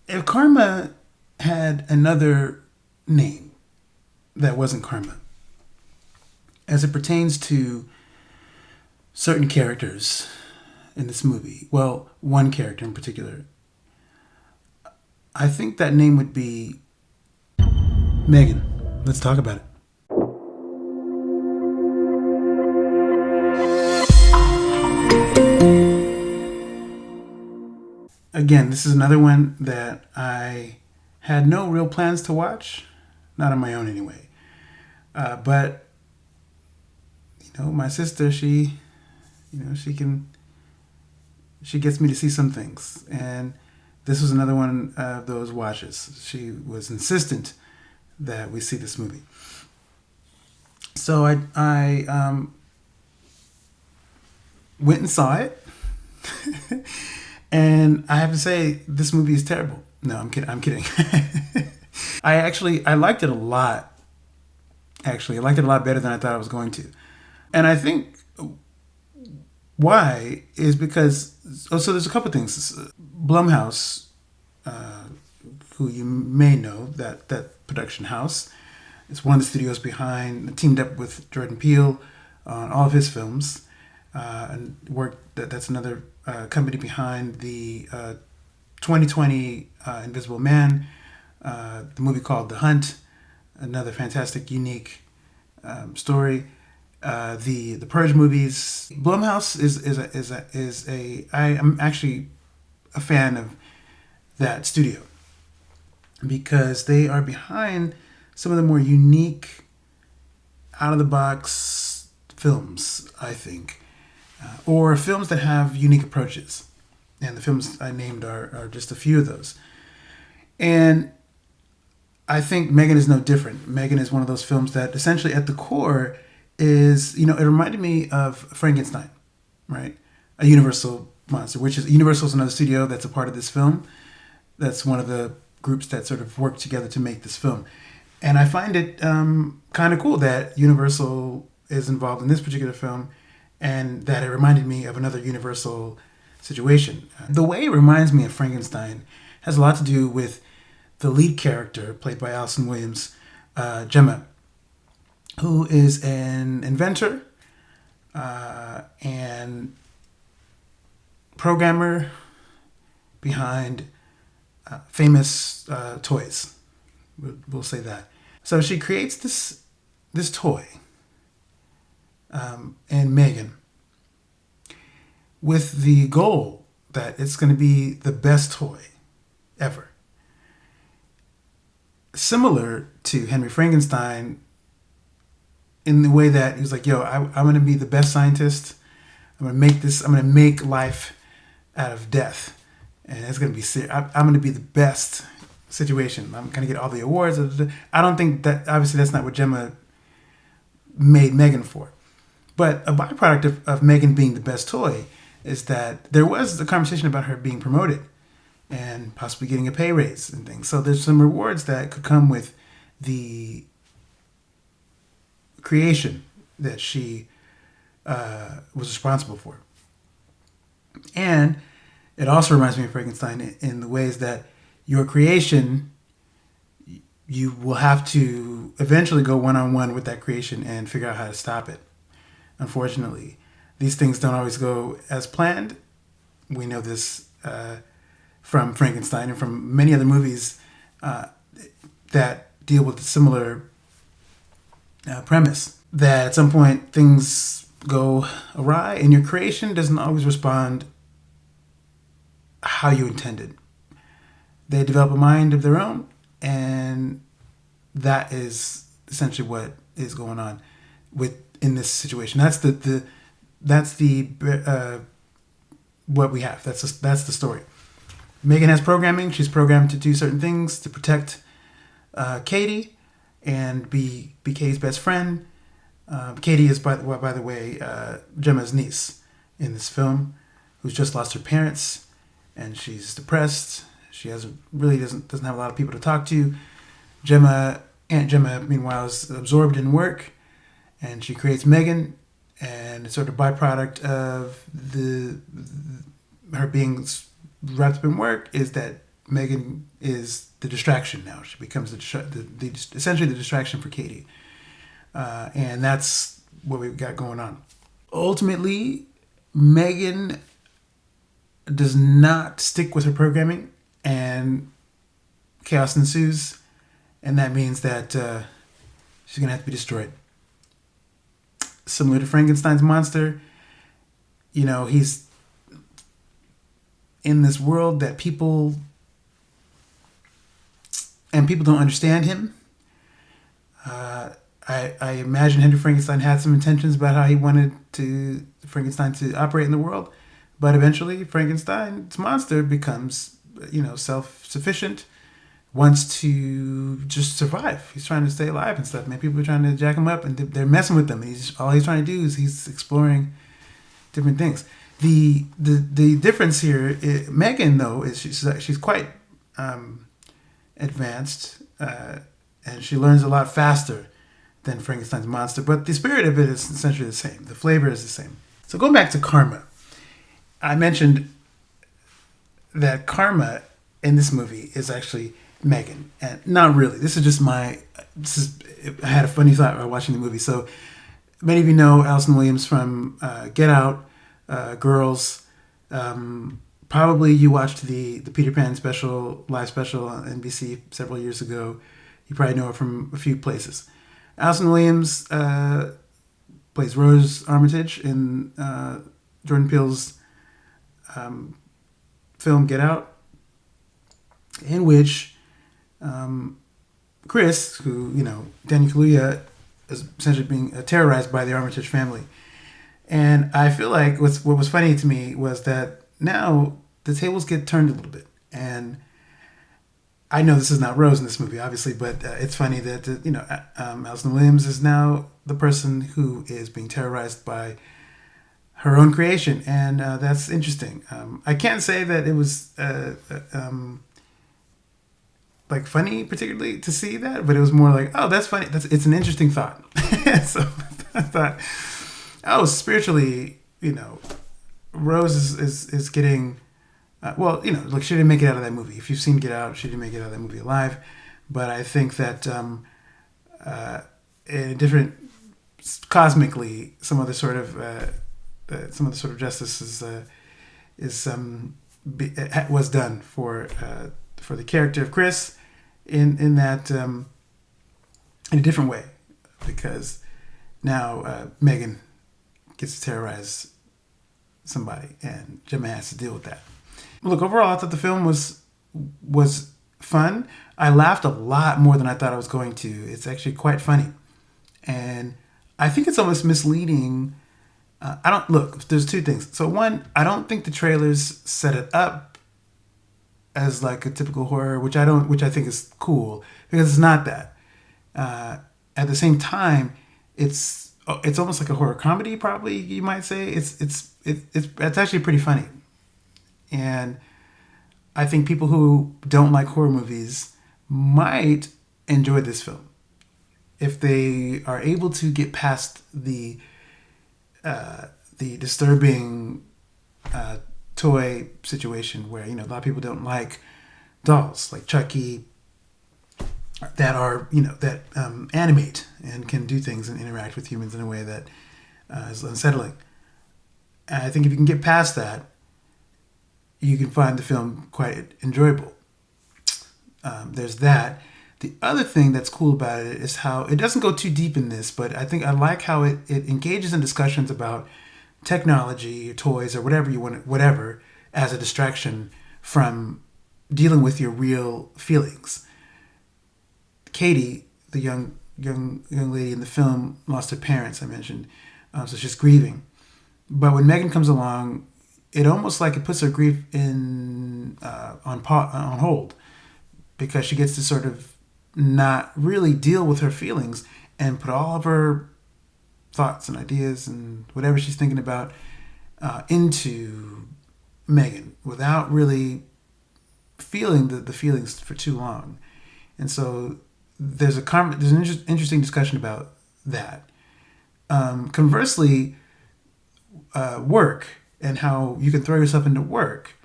If karma had another name that wasn't karma, as it pertains to certain characters in this movie, well, one character in particular, I think that name would be Megan. Let's talk about it. Again, this is another one that I had no real plans to watch, not on my own anyway. But my sister, she gets me to see some things, and this was another one of those watches. She was insistent that we see this movie, so I went and saw it. And I have to say, this movie is terrible. No, I'm kidding. I'm kidding. I liked it a lot. Actually, I liked it a lot better than I thought I was going to. And I think why is because so there's a couple things. Blumhouse, who you may know, that production house, is one of the studios teamed up with Jordan Peele on all of his films, and that's another company behind the 2020 Invisible Man, the movie called The Hunt, another fantastic, unique story. The Purge movies. Blumhouse I am actually a fan of that studio because they are behind some of the more unique, out of the box films, I think, or films that have unique approaches. And the films I named are just a few of those. And I think Megan is no different. Megan is one of those films that essentially at the core is, it reminded me of Frankenstein, right? A Universal monster, which is Universal is another studio that's a part of this film. That's one of the groups that sort of worked together to make this film. And I find it kind of cool that Universal is involved in this particular film and that it reminded me of another Universal situation. The way it reminds me of Frankenstein has a lot to do with the lead character, played by Allison Williams, Gemma, who is an inventor and programmer behind famous toys. We'll say that. So she creates this toy, and Megan, with the goal that it's going to be the best toy ever. Similar to Henry Frankenstein in the way that he was like, I'm going to be the best scientist. I'm going to make life out of death. And it's going to be serious. I'm going to be the best situation. I'm going to get all the awards. I don't think that, obviously that's not what Gemma made Megan for. But a byproduct of Megan being the best toy is that there was a conversation about her being promoted and possibly getting a pay raise and things. So there's some rewards that could come with the creation that she was responsible for. And it also reminds me of Frankenstein in the ways that your creation, you will have to eventually go one-on-one with that creation and figure out how to stop it. Unfortunately, these things don't always go as planned. We know this from Frankenstein and from many other movies that deal with a similar premise. That at some point things go awry and your creation doesn't always respond how you intended. They develop a mind of their own, and that is essentially what is going on in this situation. That's what we have. That's the story. Megan has programming. She's programmed to do certain things to protect Katie and be Katie's best friend. Katie is, by the way, Gemma's niece in this film, who's just lost her parents, and she's depressed. She doesn't have a lot of people to talk to. Aunt Gemma, meanwhile, is absorbed in work, and she creates Megan, and it's sort of a byproduct of her being wrapped up in work is that Megan is the distraction now. She becomes essentially the distraction for Katie. And that's what we've got going on. Ultimately, Megan does not stick with her programming, and chaos ensues, and that means that she's going to have to be destroyed. Similar to Frankenstein's monster, he's in this world that people don't understand him. I imagine Henry Frankenstein had some intentions about how he wanted Frankenstein to operate in the world, but eventually Frankenstein's monster becomes, self-sufficient, wants to just survive. He's trying to stay alive and stuff. Man, people are trying to jack him up, and they're messing with him. All he's trying to do is he's exploring different things. The difference here, Megan though, is she's quite advanced, and she learns a lot faster than Frankenstein's monster, but the spirit of it is essentially the same. The flavor is the same. So going back to karma, I mentioned that karma in this movie is actually Megan, and not really. I had a funny thought while watching the movie. So many of you know Allison Williams from Get Out, Girls. Probably you watched the Peter Pan live special on NBC several years ago. You probably know her from a few places. Allison Williams plays Rose Armitage in Jordan Peele's film Get Out, in which Chris, who, Daniel Kaluuya, is essentially being terrorized by the Armitage family. And I feel like what was funny to me was that now the tables get turned a little bit. And I know this is not Rose in this movie, obviously, but it's funny that, Allison Williams is now the person who is being terrorized by her own creation. And that's interesting. I can't say that it was funny particularly to see that, but it was more like, oh, that's funny. It's an interesting thought. So I thought, spiritually, Rose is getting... she didn't make it out of that movie. If you've seen Get Out, she didn't make it out of that movie alive. But I think that in a different, cosmically, some other sort of justice was done for the character of Chris in that in a different way, because now Megan gets to terrorize somebody, and Gemma has to deal with that. Look, overall, I thought the film was fun. I laughed a lot more than I thought I was going to. It's actually quite funny. And I think it's almost misleading. There's two things. So one, I don't think the trailers set it up as like a typical horror, which I think is cool, because it's not that. At the same time, it's almost like a horror comedy, probably you might say. It's actually pretty funny. And I think people who don't like horror movies might enjoy this film if they are able to get past the disturbing toy situation where, a lot of people don't like dolls like Chucky that are, that animate and can do things and interact with humans in a way that is unsettling. And I think if you can get past that, you can find the film quite enjoyable. There's that. The other thing that's cool about it is how it doesn't go too deep in this, but I like how it engages in discussions about technology, or toys, or whatever, as a distraction from dealing with your real feelings. Katie, the young lady in the film, lost her parents, I mentioned, so she's grieving. But when Megan comes along, it almost like it puts her grief on hold, because she gets to sort of not really deal with her feelings and put all of her thoughts and ideas and whatever she's thinking about into Megan without really feeling the feelings for too long. And so there's an interesting discussion about that. Conversely, work and how you can throw yourself into work.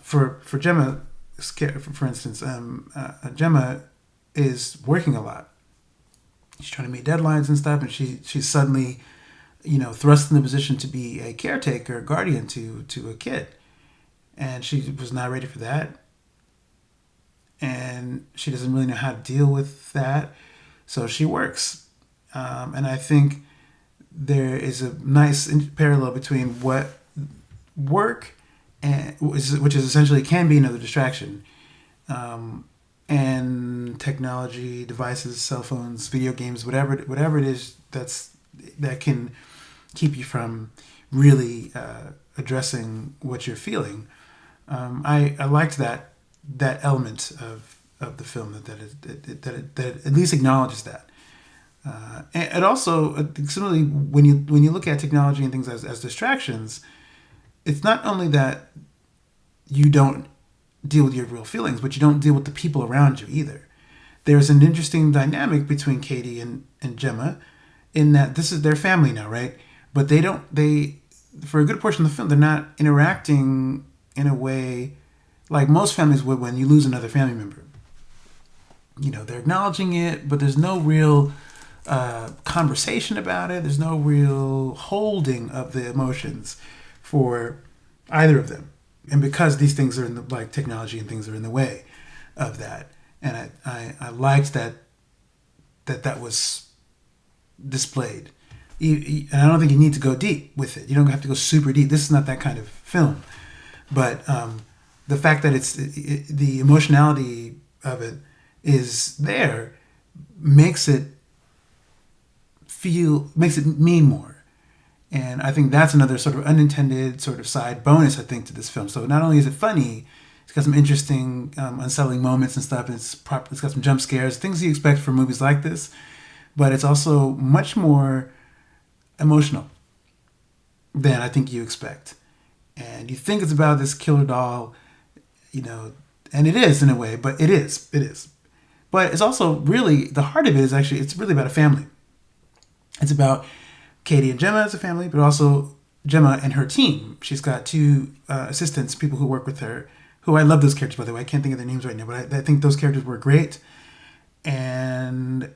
For Gemma for instance, Gemma is working a lot. She's trying to meet deadlines and stuff, and she's suddenly, thrust in the position to be a caretaker, guardian to a kid, and she was not ready for that, and she doesn't really know how to deal with that, so she works, and I think there is a nice parallel between what work and which is essentially can be another distraction, and technology devices, cell phones, video games, whatever it is that can keep you from really addressing what you're feeling. I liked that element of the film that at least acknowledges that. And it also similarly when you look at technology and things as distractions, it's not only that you don't deal with your real feelings, but you don't deal with the people around you either. There's an interesting dynamic between Katie and Gemma in that this is their family now, right? But they for a good portion of the film, they're not interacting in a way like most families would when you lose another family member. They're acknowledging it, but there's no real conversation about it. There's no real holding of the emotions for either of them. And because these things are in the like technology and things are in the way of that, and I liked that was displayed. And I don't think you need to go deep with it. You don't have to go super deep. This is not that kind of film, but the fact that the emotionality of it is there makes it mean more. And I think that's another sort of unintended sort of side bonus, I think, to this film. So not only is it funny, it's got some interesting unsettling moments and stuff. And it's got some jump scares, things you expect from movies like this. But it's also much more emotional than I think you expect. And you think it's about this killer doll, and it is in a way, but it is. But it's also really, the heart of it is actually, it's really about a family. It's about Katie and Gemma as a family, but also Gemma and her team. She's got two assistants, people who work with her, who I love those characters, by the way. I can't think of their names right now, but I think those characters were great. And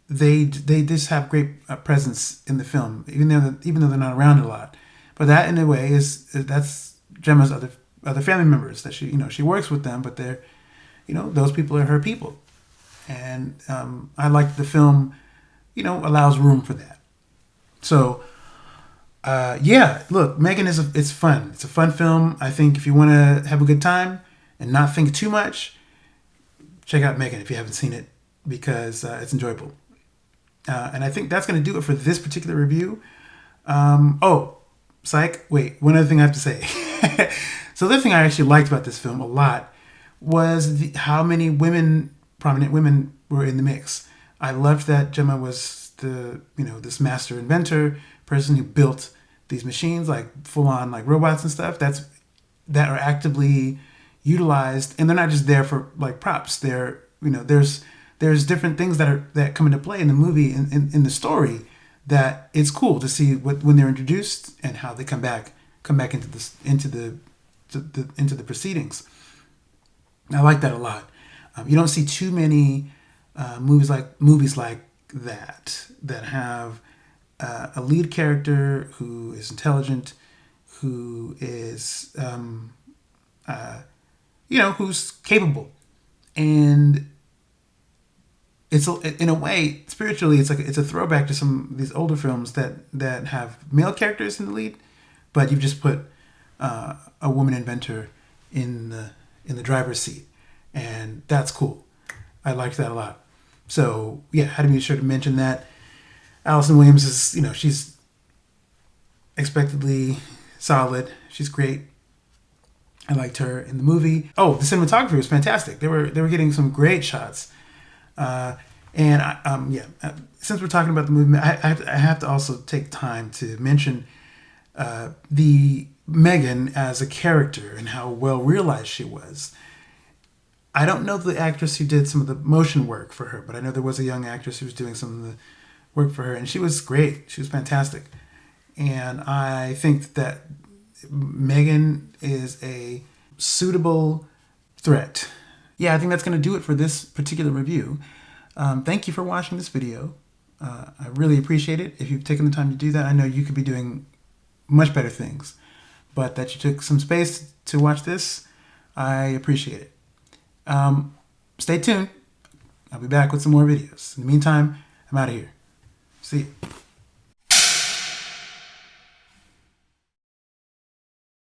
they just have great presence in the film, even though they're not around a lot. But that, in a way, that's Gemma's other family members that she works with them, but they're, those people are her people. And I like the film, allows room for that. So, look, M3gan it's fun. It's a fun film. I think if you want to have a good time and not think too much, check out M3gan if you haven't seen it, because it's enjoyable. And I think that's going to do it for this particular review. Wait, one other thing I have to say. So the other thing I actually liked about this film a lot was how many prominent women were in the mix. I loved that Gemma was this master inventor person who built these machines, like full on like robots and stuff that are actively utilized, and they're not just there for like props. They're there's different things that come into play in the movie in the story that it's cool to see when they're introduced and how they come back into the proceedings. I like that a lot. You don't see too many movies like that have a lead character who is intelligent, who is who's capable, and it's in a way spiritually it's a throwback to some of these older films that have male characters in the lead, but you've just put a woman inventor in the driver's seat, and that's cool. I liked that a lot. So yeah, had to be sure to mention that. Allison Williams is, she's expectedly solid. She's great. I liked her in the movie. Oh, the cinematography was fantastic. They were getting some great shots. Since we're talking about the movie, I have to also take time to mention the M3gan as a character and how well realized she was. I don't know the actress who did some of the motion work for her, but I know there was a young actress who was doing some of the work for her, and she was great. She was fantastic. And I think that M3gan is a suitable threat. Yeah, I think that's going to do it for this particular review. Thank you for watching this video. I really appreciate it. If you've taken the time to do that, I know you could be doing much better things. But that you took some space to watch this, I appreciate it. Stay tuned. I'll be back with some more videos. In the meantime, I'm out of here. See you.